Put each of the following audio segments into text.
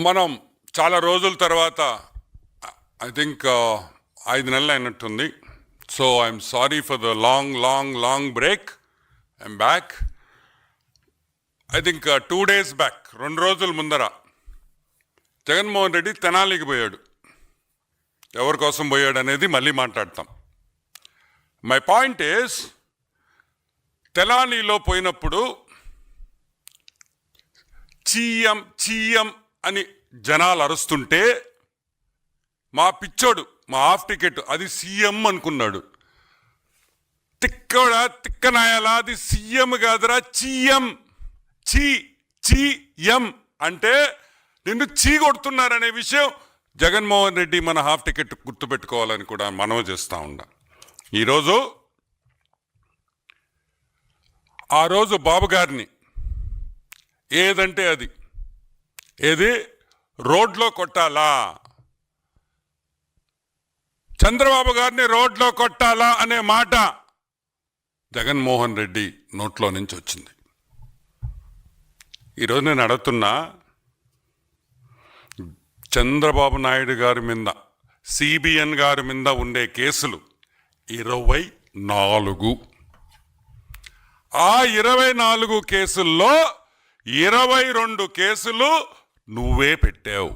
మనం చాలా రోజుల తర్వాత ఐ థింక్ 5 నెలలు అయినట్టుంది. So I'm sorry for the long break. I'm back. I think 2 days back, 2 రోజుల ముందర జగన్మోహన్ రెడ్డి తెనాలికి పోయాడు. ఎవరి కోసం పోయాడు అనేది మళ్ళీ మాట్లాడతాం. మై పాయింట్ ఈస్, తెనాలిలో పోయినప్పుడు చీఎం అని జనాలు అరుస్తుంటే మా పిచ్చోడు, మా హాఫ్ టికెట్ అది సీఎం అనుకున్నాడు. తిక్కనాయాలా, అది సీఎం కాదురా, చీఎం అంటే నిన్ను చీ కొడుతున్నారనే విషయం జగన్మోహన్ రెడ్డి మన హాఫ్ టికెట్ గుర్తుపెట్టుకోవాలని కూడా మనవి చేస్తూ ఉన్నా. ఈరోజు ఆ రోజు బాబు గారిని ఏదంటే అది ఏది రోడ్లో కొట్టాలా, చంద్రబాబు గారిని రోడ్లో కొట్టాలా అనే మాట జగన్మోహన్ రెడ్డి నోట్లో నుంచి వచ్చింది. ఈరోజు నేను అడుగుతున్నా, చంద్రబాబు నాయుడు గారి మీద, సిబిఎన్ గారి మీద ఉండే కేసులు 24. ఆ 24 కేసుల్లో 22 కేసులు నువ్వే పెట్టావు.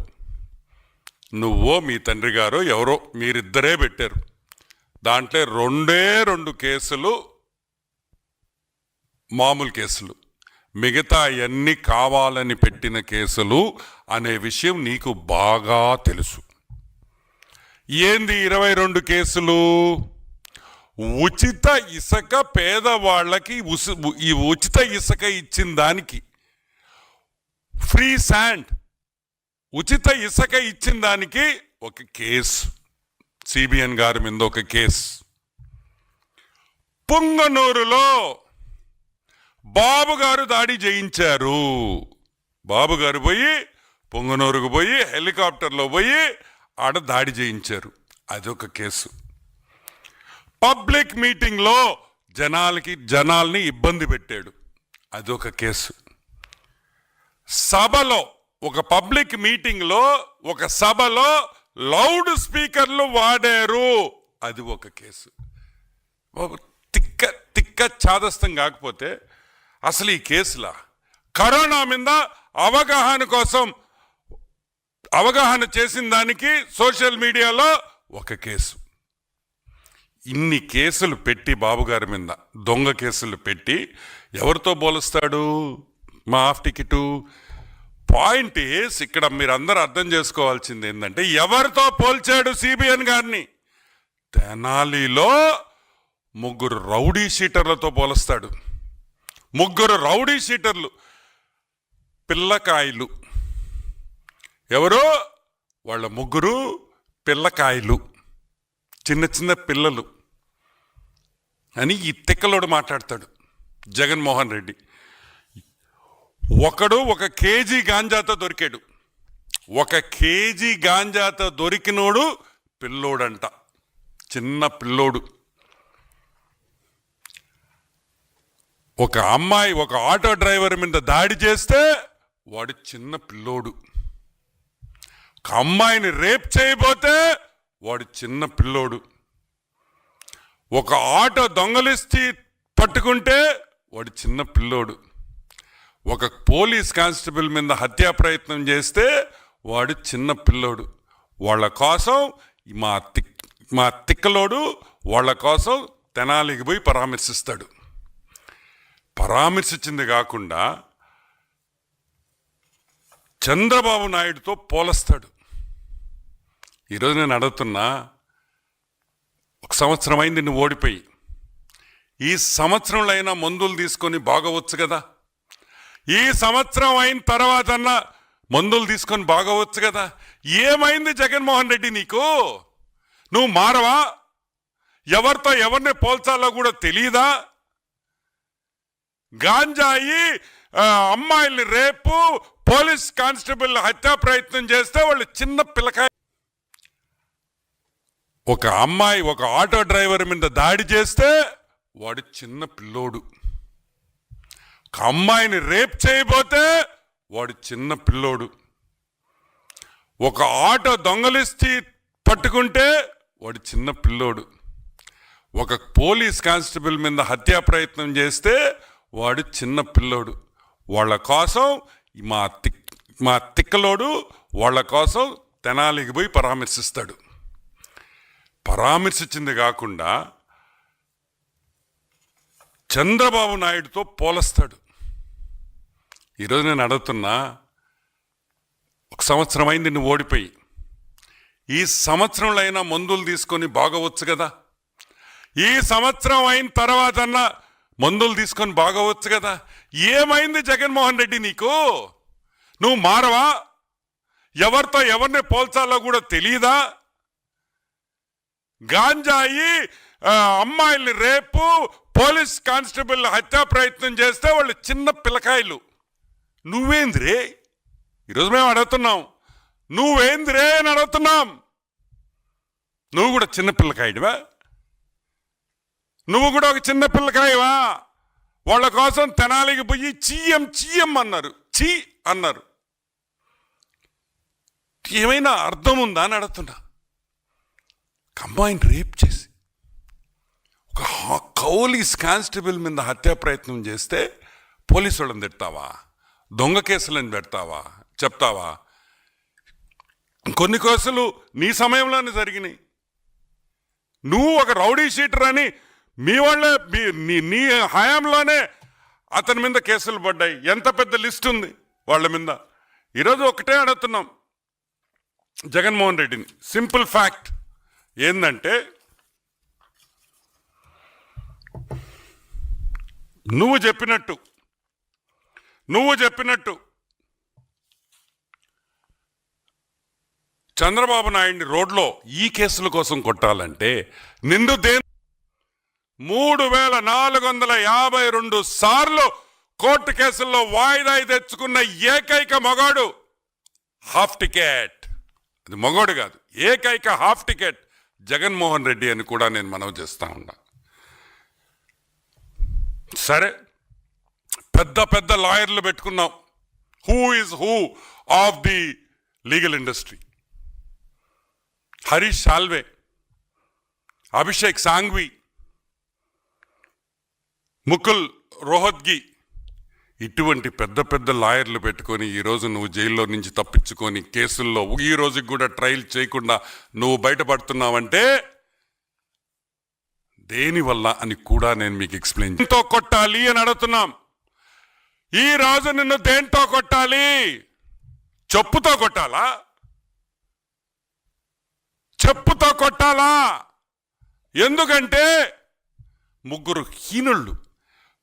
నువ్వో మీ తండ్రి గారు ఎవరో మీరిద్దరే పెట్టారు. దాంట్లో 2 కేసులు మామూలు కేసులు, మిగతా అన్నీ కావాలని పెట్టిన కేసులు అనే విషయం నీకు బాగా తెలుసు. ఏంది 22 కేసులు? ఉచిత ఇసుక పేదవాళ్ళకి ఈ ఉచిత ఇసుక ఇచ్చిన దానికి, ఫ్రీ శాండ్ ఉచిత ఇసుక ఇచ్చిన దానికి ఒక కేసు, సిబిఎన్ గారి మీద ఒక కేసు. పుంగనూరులో బాబు గారు దాడి చేయించారు. బాబు గారు పోయి పుంగనూరుకు పోయి హెలికాప్టర్లో పోయి ఆడ దాడి చేయించారు, అదొక కేసు. పబ్లిక్ మీటింగ్లో జనాల్ని ఇబ్బంది పెట్టాడు, అదొక కేసు. సభలో, ఒక పబ్లిక్ మీటింగ్లో, ఒక సభలో లౌడ్ స్పీకర్లు వాడారు, అది ఒక కేసు. తిక్క చాదస్తం కాకపోతే అసలు ఈ కేసులా? కరోనా మీద అవగాహన చేసిన దానికి సోషల్ మీడియాలో ఒక కేసు. ఇన్ని కేసులు పెట్టి బాబు గారి మీద దొంగ కేసులు పెట్టి ఎవరితో పోలుస్తాడు మా హాఫ్ టికెట్? పాయింట్ ఈస్, ఇక్కడ మీరందరూ అర్థం చేసుకోవాల్సింది ఏంటంటే, ఎవరితో పోల్చాడు సిబిఎన్ గారిని? తెనాలిలో 3 రౌడీ షీటర్లతో పోలుస్తాడు. 3 రౌడీ షీటర్లు, పిల్లకాయలు. ఎవరో వాళ్ళ 3 పిల్లకాయలు, చిన్న పిల్లలు అని ఈ తిక్కలోడు మాట్లాడతాడు జగన్మోహన్ రెడ్డి. ఒకడు 1 కేజీ గాంజాతో దొరికాడు. 1 కేజీ గాంజాతో దొరికినోడు పిల్లోడంట, చిన్న పిల్లోడు. ఒక అమ్మాయి, ఒక ఆటో డ్రైవర్ మీద దాడి చేస్తే వాడు చిన్న పిల్లోడు. ఒక అమ్మాయిని రేప్ చేయబోతే వాడు చిన్న పిల్లోడు. ఒక ఆటో దొంగలిస్తే పట్టుకుంటే వాడు చిన్న పిల్లోడు. ఒక పోలీస్ కానిస్టేబుల్ మీద హత్యా ప్రయత్నం చేస్తే వాడు చిన్న పిల్లోడు. వాళ్ళ కోసం మా తిక్కలోడు వాళ్ళ కోసం తెనాలికి పోయి పరామర్శిస్తాడు. పరామర్శించింది కాకుండా చంద్రబాబు నాయుడుతో పోలుస్తాడు. ఈరోజు నేను అడుగుతున్నా, 1 సంవత్సరం అయింది నువ్వు ఓడిపోయి. ఈ సంవత్సరంలో అయినా మందులు తీసుకొని బాగవచ్చు కదా? ఈ సంవత్సరం అయిన తర్వాత అన్నా మందులు తీసుకొని బాగవచ్చు కదా? ఏమైంది జగన్మోహన్ రెడ్డి నీకు? నువ్వు మారవా? ఎవరితో ఎవరిని పోల్చాలో కూడా తెలియదా? గాంజాయి, అమ్మాయిల్ని రేపు, పోలీస్ కానిస్టేబుల్ హత్యా ప్రయత్నం చేస్తే వాళ్ళు చిన్న పిల్లకాయ. ఒక అమ్మాయి, ఒక ఆటో డ్రైవర్ మీద దాడి చేస్తే వాడు చిన్న పిల్లోడు. ఒక అమ్మాయిని రేప్ చేయబోతే వాడు చిన్న పిల్లోడు. ఒక ఆటో దొంగలిస్తే పట్టుకుంటే వాడు చిన్న పిల్లోడు. ఒక పోలీస్ కానిస్టేబుల్ మీద హత్యా ప్రయత్నం చేస్తే వాడు చిన్న పిల్లోడు. వాళ్ళ కోసం మా తిక్కలోడు వాళ్ళ కోసం తెనాలికి పోయి పరామర్శిస్తాడు. పరామర్శించింది కాకుండా చంద్రబాబు నాయుడుతో పోలుస్తాడు. ఈరోజు నేను అడుగుతున్నా, 1 సంవత్సరం అయింది నువ్వు ఓడిపోయి. ఈ సంవత్సరంలో అయినా మందులు తీసుకొని బాగవచ్చు కదా. ఈ సంవత్సరం అయిన తర్వాత మందులు తీసుకొని బాగవచ్చు కదా. ఏమైంది జగన్మోహన్ రెడ్డి నీకు? నువ్వు మారవా? ఎవరితో ఎవరిని పోల్చాలో కూడా తెలియదా? గాంజాయి, అమ్మాయిల్ని రేపు, పోలీస్ కానిస్టేబుల్ హత్యా ప్రయత్నం చేస్తే వాళ్ళు చిన్న పిల్లకాయలు. నువ్వేంద్రే? ఈరోజు మేము అడుగుతున్నాం, నువ్వేంద్రే అని అడుగుతున్నాం. నువ్వు కూడా చిన్న పిల్లకాయడివా? నువ్వు కూడా ఒక చిన్న పిల్లకాయవా? వాళ్ళ కోసం తెనాలికి పోయి చీయం అన్నారు, చీ అన్నారు. ఏమైనా అర్థం ఉందా అని అడుగుతున్నా. కంబైన్ రేప్ చేసి ఒక పోలీస్ కానిస్టేబుల్ మీద హత్యా ప్రయత్నం చేస్తే పోలీసు వాళ్ళని తిడతావా? దొంగ కేసులను పెడతావా? చెప్తావా? కొన్ని కేసులు నీ సమయంలోనే జరిగినాయి. నువ్వు ఒక రౌడీ షీటర్ అని మీ వాళ్ళే నీ హయాంలోనే అతని మీద కేసులు పడ్డాయి. ఎంత పెద్ద లిస్ట్ ఉంది వాళ్ళ మీద. ఈరోజు ఒకటే అడుగుతున్నాం జగన్మోహన్ రెడ్డిని. సింపుల్ ఫ్యాక్ట్ ఏంటంటే, నువ్వు చెప్పినట్టు చంద్రబాబు నాయుడిని రోడ్లో ఈ కేసుల కోసం కొట్టాలంటే నిండు 3452 సార్లు కోర్టు కేసుల్లో వాయిదా తెచ్చుకున్న ఏకైక మగాడు హాఫ్ టికెట్. అది మగోడు కాదు, ఏకైక హాఫ్ టికెట్ జగన్మోహన్ రెడ్డి అని కూడా నేను మనవి చేస్తా ఉన్నా. సరే, పెద్ద లాయర్లు పెట్టుకున్నాం. Who is who of the legal industry? Harish Salve, Abhishek Sanghvi, Mukul Rohatgi, ఇటువంటి పెద్ద లాయర్లు పెట్టుకొని ఈరోజు నువ్వు జైల్లో నుంచి తప్పించుకొని కేసుల్లో ఈ రోజుకి కూడా ట్రయల్ చేయకుండా నువ్వు బయటపడుతున్నావంటే దేనివల్ల అని కూడా నేను మీకు ఎక్స్ప్లెయిన్. దేంతో కొట్టాలి అని అడుగుతున్నాం. ఈ రోజు నిన్ను దేంతో కొట్టాలి? చెప్పుతో కొట్టాలా? చెప్పుతో కొట్టాలా? ఎందుకంటే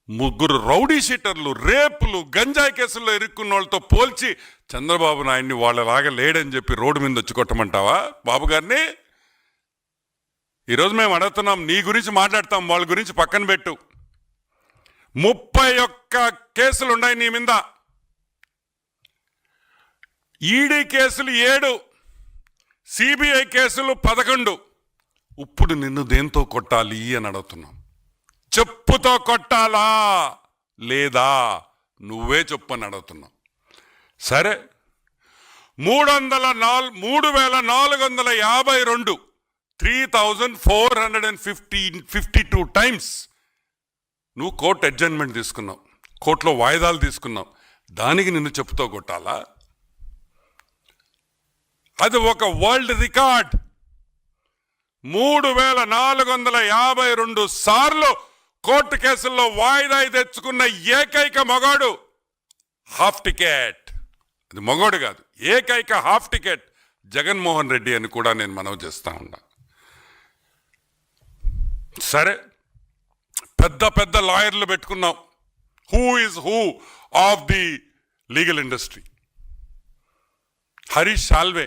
ముగ్గురు రౌడీ షీటర్లు, రేపులు, గంజాయి కేసుల్లో ఇరుక్కున్న వాళ్ళతో పోల్చి చంద్రబాబు నాయుడిని వాళ్ళలాగా లేడని చెప్పి రోడ్డు మీద వచ్చి కొట్టమంటావా బాబు గారిని? ఈరోజు మేము అడుగుతున్నాం, నీ గురించి మాట్లాడతాం, వాళ్ళ గురించి పక్కన పెట్టు. 31 కేసులు ఉన్నాయి నీ మీద. ఈడీ కేసులు 7, సిబిఐ కేసులు 11. ఇప్పుడు నిన్ను దేంతో కొట్టాలి అని అడుగుతున్నాం. చెప్పుతో కొట్టాలా లేదా? నువ్వే చెప్పు అని అడుగుతున్నావు. సరే, 3452 3452 టైమ్స్ నువ్వు కోర్టు అడ్జర్న్మెంట్ తీసుకున్నావు, కోర్టులో వాయిదాలు తీసుకున్నావు. దానికి నిన్ను చెప్పుతో కొట్టాలా? అది ఒక వరల్డ్ రికార్డ్. 3452 సార్లు కోర్టు కేసుల్లో వాయిదా తెచ్చుకున్న ఏకైక మగాడు హాఫ్ టికెట్. అది మగోడు కాదు, ఏకైక హాఫ్ టికెట్ జగన్మోహన్ రెడ్డి అని కూడా నేను మనవి చేస్తా ఉన్నా. సరే, పెద్ద లాయర్లు పెట్టుకున్నాం. Who is who of the legal industry? Harish Salve,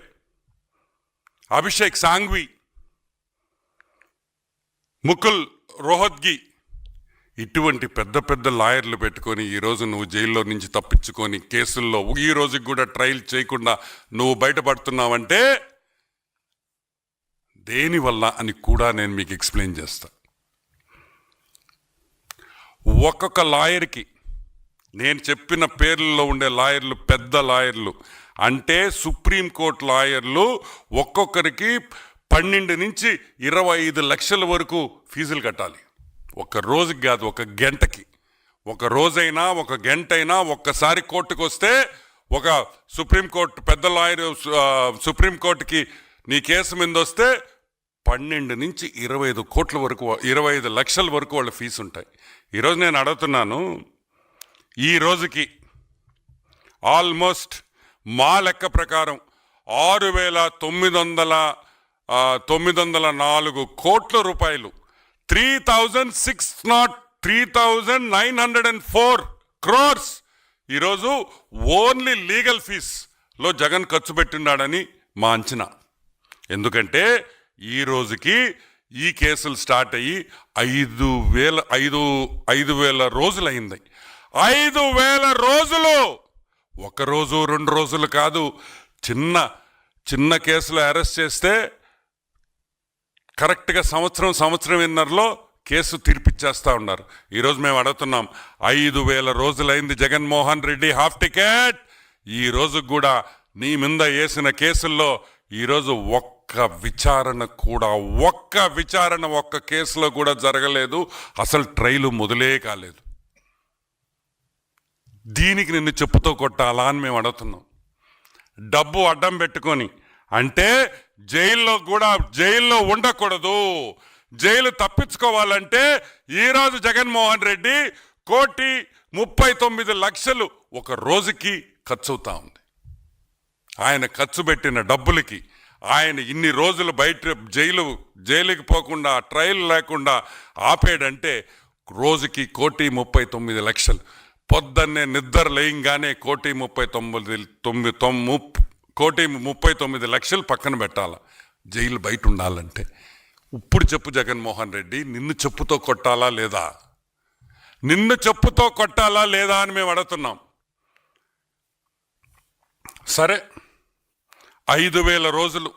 Abhishek Sanghvi, Mukul Rohatgi, ఇటువంటి పెద్ద లాయర్లు పెట్టుకొని ఈరోజు నువ్వు జైల్లో నుంచి తప్పించుకొని కేసుల్లో ఈ రోజుకి కూడా ట్రయల్ చేయకుండా నువ్వు బయటపడుతున్నావంటే దేనివల్ల అని కూడా నేను మీకు ఎక్స్ప్లెయిన్ చేస్తా. ఒక్కొక్క లాయర్కి, నేను చెప్పిన పేర్లలో ఉండే లాయర్లు, పెద్ద లాయర్లు అంటే సుప్రీంకోర్టు లాయర్లు ఒక్కొక్కరికి 12 నుంచి 25 లక్షల వరకు ఫీజులు కట్టాలి. ఒక రోజుకి కాదు, ఒక గంటకి. ఒక రోజైనా ఒక గంట అయినా ఒక్కసారి కోర్టుకు వస్తే ఒక సుప్రీంకోర్టు పెద్ద లాయర్ సుప్రీంకోర్టుకి నీ కేసు మీద వస్తే 12 నుంచి 25 కోట్ల వరకు 25 లక్షల వరకు వాళ్ళ ఫీజు ఉంటాయి. ఈరోజు నేను అడుగుతున్నాను, ఈ రోజుకి ఆల్మోస్ట్ మా లెక్క ప్రకారం 6,904 కోట్ల రూపాయలు 3,904 crores ఈరోజు ఓన్లీ లీగల్ ఫీజ్లో జగన్ ఖర్చు పెట్టినాడని మా అంచనా. ఎందుకంటే ఈ రోజుకి ఈ కేసులు స్టార్ట్ అయ్యి 5,000 రోజులు అయింది. 5,000 రోజులు, ఒక రోజు 2 రోజులు కాదు. చిన్న కేసులు అరెస్ట్ చేస్తే కరెక్ట్గా సంవత్సరంన్నరలో కేసు తీర్పిచ్చేస్తూ ఉన్నారు. ఈరోజు మేము అడుగుతున్నాం, 5,000 రోజులైంది జగన్మోహన్ రెడ్డి హాఫ్ టికెట్. ఈ రోజు కూడా నీ మీద వేసిన కేసుల్లో ఈరోజు ఒక్క విచారణ ఒక్క కేసులో కూడా జరగలేదు. అసలు ట్రైలు మొదలే కాలేదు. దీనికి నిన్ను చెప్పుతో కొట్టాలా అని మేము అడుగుతున్నాం. డబ్బు అడ్డం పెట్టుకొని, అంటే జైల్లో ఉండకూడదు. జైలు తప్పించుకోవాలంటే ఈరోజు జగన్మోహన్ రెడ్డి 1,39,00,000 ఒక రోజుకి ఖర్చు అవుతా ఉంది. ఆయన ఖర్చు పెట్టిన డబ్బులకి ఆయన ఇన్ని రోజులు బయట జైలుకి పోకుండా ట్రయల్ లేకుండా ఆపేడంటే రోజుకి 1,39,00,000. పొద్దున్నే నిద్ర లేయంగానే 1,39,00,000 పక్కన పెట్టాల జైలు బయట ఉండాలంటే. ఇప్పుడు చెప్పు జగన్మోహన్ రెడ్డి, నిన్ను చెప్పుతో కొట్టాలా లేదా? నిన్ను చెప్పుతో కొట్టాలా లేదా అని మేము అడుగుతున్నాం. సరే, 5,000 రోజులు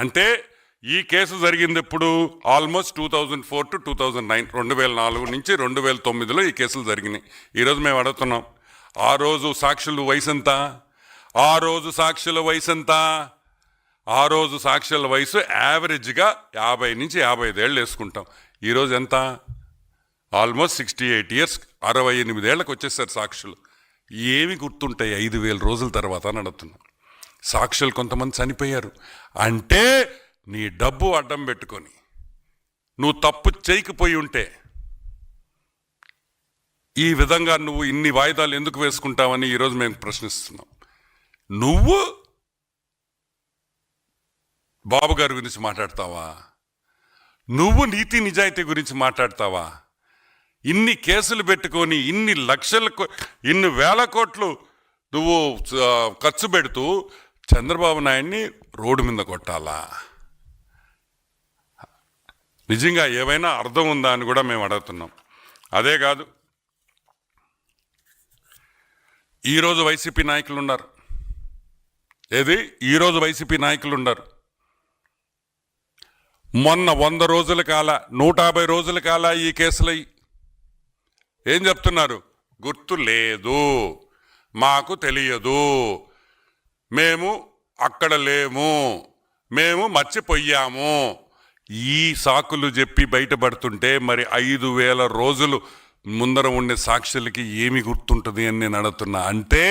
అంటే ఈ కేసు జరిగింది ఇప్పుడు ఆల్మోస్ట్ 2004 to 2009, 2004 నుంచి 2009లో ఈ కేసులు జరిగినాయి. ఈరోజు మేము అడుగుతున్నాం, ఆ రోజు సాక్షుల వయసు ఎంత? ఆ రోజు సాక్షుల వయసు యావరేజ్గా 50 నుంచి 55 ఏళ్ళు వేసుకుంటాం. ఈరోజు ఎంత? ఆల్మోస్ట్ 68 years, 68 ఏళ్ళకి వచ్చేసారు సాక్షులు. ఏమి గుర్తుంటాయి 5,000 రోజుల తర్వాత అని అడుగుతున్నాం. సాక్షులు కొంతమంది చనిపోయారు. అంటే నీ డబ్బు అడ్డం పెట్టుకొని నువ్వు తప్పు చేయకపోయి ఉంటే ఈ విధంగా నువ్వు ఇన్ని వాయిదాలు ఎందుకు వేసుకుంటావని ఈరోజు మేము ప్రశ్నిస్తున్నాం. నువ్వు బాబు గారి గురించి మాట్లాడతావా? నువ్వు నీతి నిజాయితీ గురించి మాట్లాడతావా? ఇన్ని కేసులు పెట్టుకొని ఇన్ని వేల కోట్లు నువ్వు ఖర్చు పెడుతూ చంద్రబాబు నాయుడిని రోడ్డు మీద కొట్టాలా? నిజంగా ఏమైనా అర్థం ఉందా అని కూడా మేము అడుగుతున్నాం. అదే కాదు, ఈరోజు వైసీపీ నాయకులు ఉన్నారు. ఈరోజు వైసీపీ నాయకులు ఉన్నారు. మొన్న 100 రోజుల కాల 150 రోజుల కాల ఈ కేసులై ఏం చెప్తున్నారు? గుర్తు లేదు, మాకు తెలియదు, మేము అక్కడ లేము, మేము మర్చిపోయాము, ఈ సాకులు చెప్పి బయటపడుతుంటే మరి 5,000 రోజులు ముందర ఉండే సాక్షులకి ఏమి గుర్తుంటుంది అని నేను అడుగుతున్నా. అంటే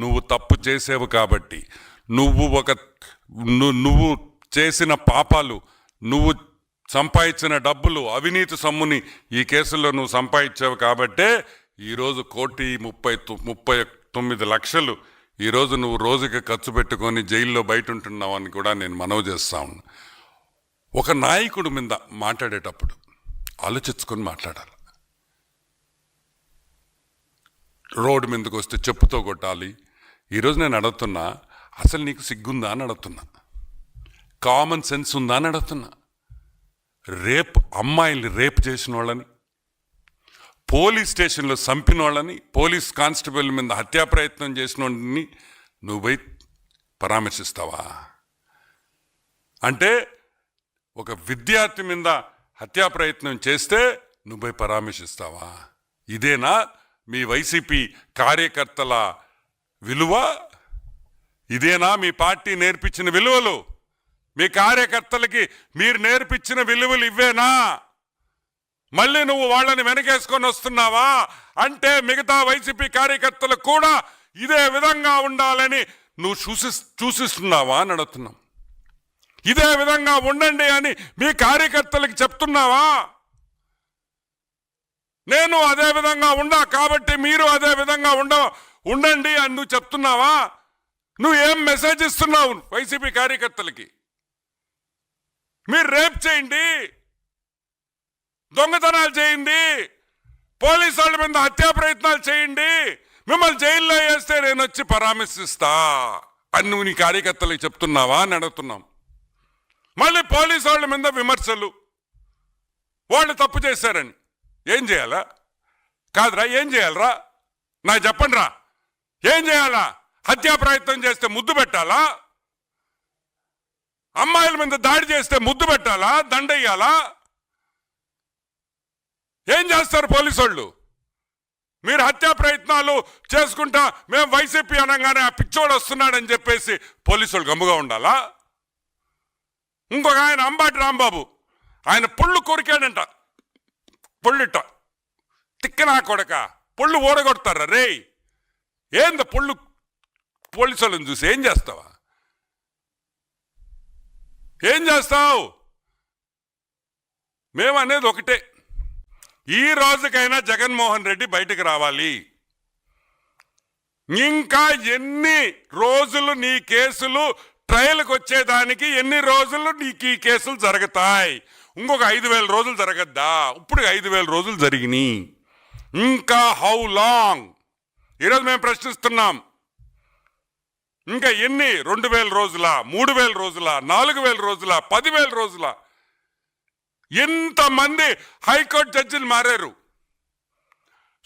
నువ్వు తప్పు చేసేవు కాబట్టి, నువ్వు చేసిన పాపాలు, నువ్వు సంపాదించిన డబ్బులు, అవినీతి సొమ్ముని ఈ కేసుల్లో నువ్వు సంపాదించావు కాబట్టే ఈరోజు 1,39,00,000 ఈరోజు నువ్వు రోజుకి ఖర్చు పెట్టుకొని జైల్లో బయట ఉంటున్నావు అని కూడా నేను మనవి చేస్తా ఉన్నా. ఒక నాయకుడు మీద మాట్లాడేటప్పుడు ఆలోచించుకొని మాట్లాడాలి. రోడ్డు మీదకి వస్తే చెప్పుతో కొట్టాలి. ఈరోజు నేను అడుగుతున్నా, అసలు నీకు సిగ్గుందా అని అడుగుతున్నా, కామన్ సెన్స్ ఉందా అని అడుగుతున్నా. అమ్మాయిల్ని రేప్ చేసిన వాళ్ళని, పోలీస్ స్టేషన్లో చంపిన వాళ్ళని, పోలీస్ కానిస్టేబుల్ మీద హత్యా ప్రయత్నం చేసిన వాళ్ళని నువ్వు పోయి పరామర్శిస్తావా? అంటే ఒక విద్యార్థి మీద హత్యా ప్రయత్నం చేస్తే నువ్వు పోయి పరామర్శిస్తావా? ఇదేనా మీ వైసీపీ కార్యకర్తల విలువ? ఇదేనా మీ పార్టీ నేర్పించిన విలువలు? మీ కార్యకర్తలకి మీరు నేర్పించిన విలువలు ఇవేనా? మళ్ళీ నువ్వు వాళ్ళని వెనకేసుకొని వస్తున్నావా? అంటే మిగతా వైసీపీ కార్యకర్తలు కూడా ఇదే విధంగా ఉండాలని నువ్వు చూసిస్తున్నావా అని అడుగుతున్నాం. ఇదే విధంగా ఉండండి అని మీ కార్యకర్తలకి చెప్తున్నావా? నేను అదే విధంగా ఉండా కాబట్టి మీరు అదే విధంగా ఉండండి అని నువ్వు చెప్తున్నావా? నువ్వు ఏం మెసేజ్ ఇస్తున్నావు వైసీపీ కార్యకర్తలకి? మీరు రేప్ చేయండి, దొంగతనాలు చేయండి, పోలీసు వాళ్ళ మీద హత్యా ప్రయత్నాలు చేయండి, మిమ్మల్ని జైల్లో వేస్తే నేను వచ్చి పరామర్శిస్తా అని నువ్వు నీ కార్యకర్తలకు చెప్తున్నావా అని అడుగుతున్నాం. మళ్ళీ పోలీసు వాళ్ళ మీద విమర్శలు, వాళ్ళు తప్పు చేశారని. ఏం చేయాలా? కాదురా, ఏం చేయాలరా? నాకు చెప్పండి రా, ఏం చేయాలా? హత్యా ప్రయత్నం చేస్తే ముద్దు పెట్టాలా? అమ్మాయిల మీద దాడి చేస్తే ముద్దు పెట్టాలా? దండయ్యాలా? ఏం చేస్తారు పోలీసు వాళ్ళు? మీరు హత్యా ప్రయత్నాలు చేసుకుంటా మేము వైసీపీ అనగానే ఆ పిచ్చోడు వస్తున్నాడని చెప్పేసి పోలీసు వాళ్ళు గమ్ముగా ఉండాలా? ఇంకొక ఆయన అంబాటి రాంబాబు, ఆయన పొళ్ళు కొరికాడంట. పొళ్ళుట తిక్కనా కొడక, పొళ్ళు ఊడగొడతారా రే? ఏంది పొళ్ళు? పోలీసు వాళ్ళని చూసి ఏం చేస్తావా? ఏం చేస్తావు? మేము అనేది ఒకటే, ఈ రోజుకైనా జగన్మోహన్ రెడ్డి బయటకు రావాలి. ఇంకా ఎన్ని రోజులు నీ కేసులు ట్రయల్కి వచ్చేదానికి, ఎన్ని రోజులు నీకు ఈ కేసులు జరుగుతాయి? ఇంకొక 5,000 రోజులు జరగద్దా? ఇప్పుడు 5,000 రోజులు జరిగినాయి, ఇంకా హౌ లాంగ్? ఈరోజు మేము ప్రశ్నిస్తున్నాం. ఇంకా ఎన్ని? 2,000 రోజుల, 3,000 రోజుల, 4,000 రోజుల, 10,000 రోజుల? ఎంతమంది హైకోర్టు జడ్జిలు మారారు?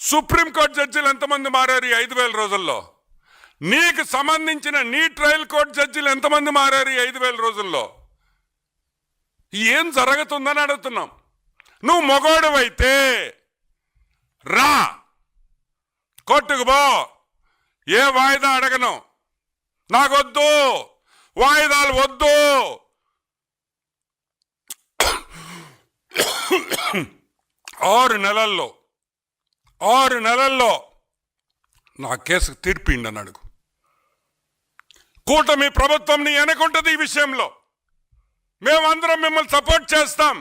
సుప్రీంకోర్టు జడ్జిలు ఎంతమంది మారారు ఈ 5,000 రోజుల్లో? నీకు సంబంధించిన నీ ట్రయల్ కోర్టు జడ్జిలు ఎంతమంది మారారు ఈ 5,000 రోజుల్లో? ఏం జరుగుతుందని అడుగుతున్నాం. నువ్వు మొగోడువైతే రా, కోర్టుకు పో, ఏ వాయిదా అడగను, నాకొద్దు, వాయిదాలు వద్దు. 6 నెలల్లో నా కేసుకు తీర్పిండి అని అడుగు. కూటమి ప్రభుత్వం నీ వెనకుంటుంది ఈ విషయంలో. మేమందరం మిమ్మల్ని సపోర్ట్ చేస్తాం.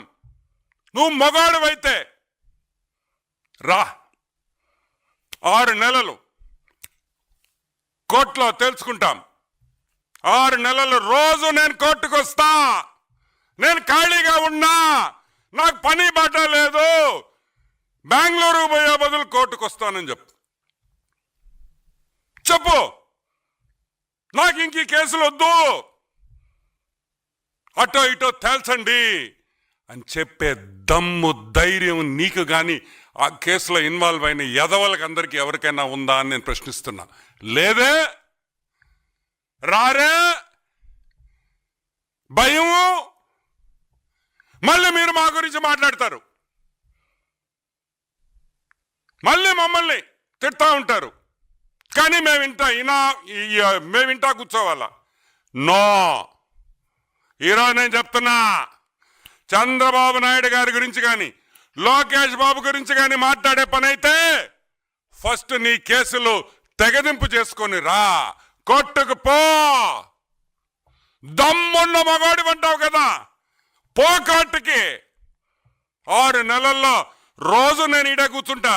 నువ్వు మొగాడువైతే రా, 6 నెలలు కోర్టులో తెలుసుకుంటాం. 6 నెలలు రోజు నేను కోర్టుకు వస్తా. నేను ఖాళీగా ఉన్నా, నాకు పని బాట లేదు, బెంగళూరు పోయే బదులు కోర్టుకు వస్తానని చెప్పు. నాకు ఇంక ఈ కేసులు వద్దు, అటో ఇటో తేల్చండి అని చెప్పే దమ్ము, ధైర్యం నీకు కానీ ఆ కేసులో ఇన్వాల్వ్ అయిన ఎదవలకు అందరికీ ఎవరికైనా ఉందా అని నేను ప్రశ్నిస్తున్నా. లేదే, రారే, భయము. మళ్ళీ మీరు మా గురించి మాట్లాడతారు, మళ్ళీ మమ్మల్ని తిడతా ఉంటారు. కానీ మేము ఇంటా కూర్చోవాలా? నో. ఈరోజు నేను చెప్తున్నా, చంద్రబాబు నాయుడు గారి గురించి కానీ లోకేష్ బాబు గురించి కానీ మాట్లాడే పని అయితే ఫస్ట్ నీ కేసులు తెగదింపు చేసుకొని రా, కోర్టుకు పో. దమ్మున్న మగాడి అంటావు కదా, పో కోర్టుకి. 6 నెలల్లో రోజు నేను ఈడ కూర్చుంటా,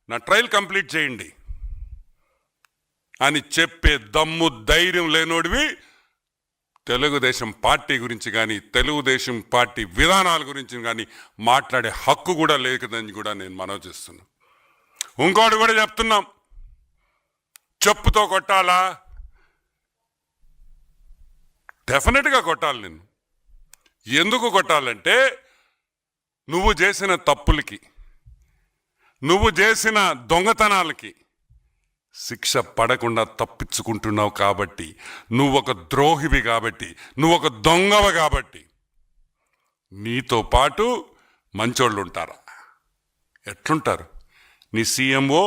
నా ట్రయల్ కంప్లీట్ చేయండి అని చెప్పే దమ్ము, ధైర్యం లేనోడివి తెలుగుదేశం పార్టీ గురించి కానీ తెలుగుదేశం పార్టీ విధానాల గురించి కానీ మాట్లాడే హక్కు కూడా లేదని కూడా నేను మనవి చేస్తున్నాను. ఇంకోటి కూడా చెప్తున్నాం, చెప్పుతో కొట్టాలా? డెఫినెట్గా కొట్టాలి. నిన్ను ఎందుకు కొట్టాలంటే, నువ్వు చేసిన తప్పులకి, నువ్వు చేసిన దొంగతనాలకి శిక్ష పడకుండా తప్పించుకుంటున్నావు కాబట్టి, నువ్వు ఒక ద్రోహివి కాబట్టి, నువ్వు ఒక దొంగవ కాబట్టి. నీతో పాటు మంచోళ్ళు ఉంటారా? ఎట్లుంటారు? నీ సీఎంఓ,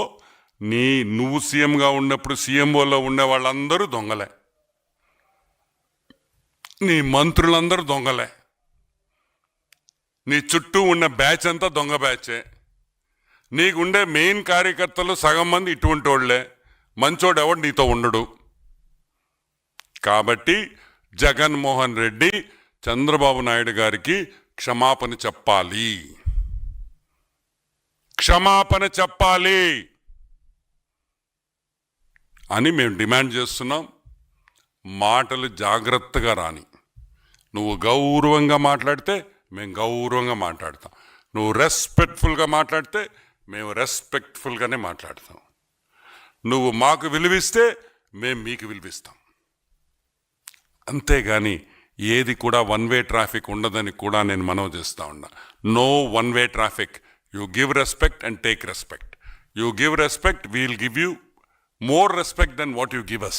నువ్వు సీఎంగా ఉన్నప్పుడు సీఎంఓలో ఉండే వాళ్ళందరూ దొంగలే. నీ మంత్రులందరూ దొంగలే, నీ చుట్టూ ఉన్న బ్యాచ్ అంతా దొంగ బ్యాచే, నీకుండే మెయిన్ కార్యకర్తలు సగం మంది ఇటువంటి వాళ్లే, మంచోడు ఎవడు నీతో ఉండడు. కాబట్టి జగన్మోహన్ రెడ్డి చంద్రబాబు నాయుడు గారికి క్షమాపణ చెప్పాలి, క్షమాపణ చెప్పాలి అని మేము డిమాండ్ చేస్తున్నాం. మాటలు జాగ్రత్తగా రాని. నువ్వు గౌరవంగా మాట్లాడితే మేము గౌరవంగా మాట్లాడతాం, నువ్వు రెస్పెక్ట్ఫుల్గా మాట్లాడితే మేము రెస్పెక్ట్ఫుల్గానే మాట్లాడతాం. నువ్వు మాకు విలువిస్తే మేము మీకు విలువిస్తాం. అంతేగాని ఏది కూడా వన్ వే ట్రాఫిక్ ఉండదని కూడా నేను మనవి చేస్తా ఉన్నా. No one way traffic. You give respect and take respect. You give respect, we'll give you more respect than what you give us.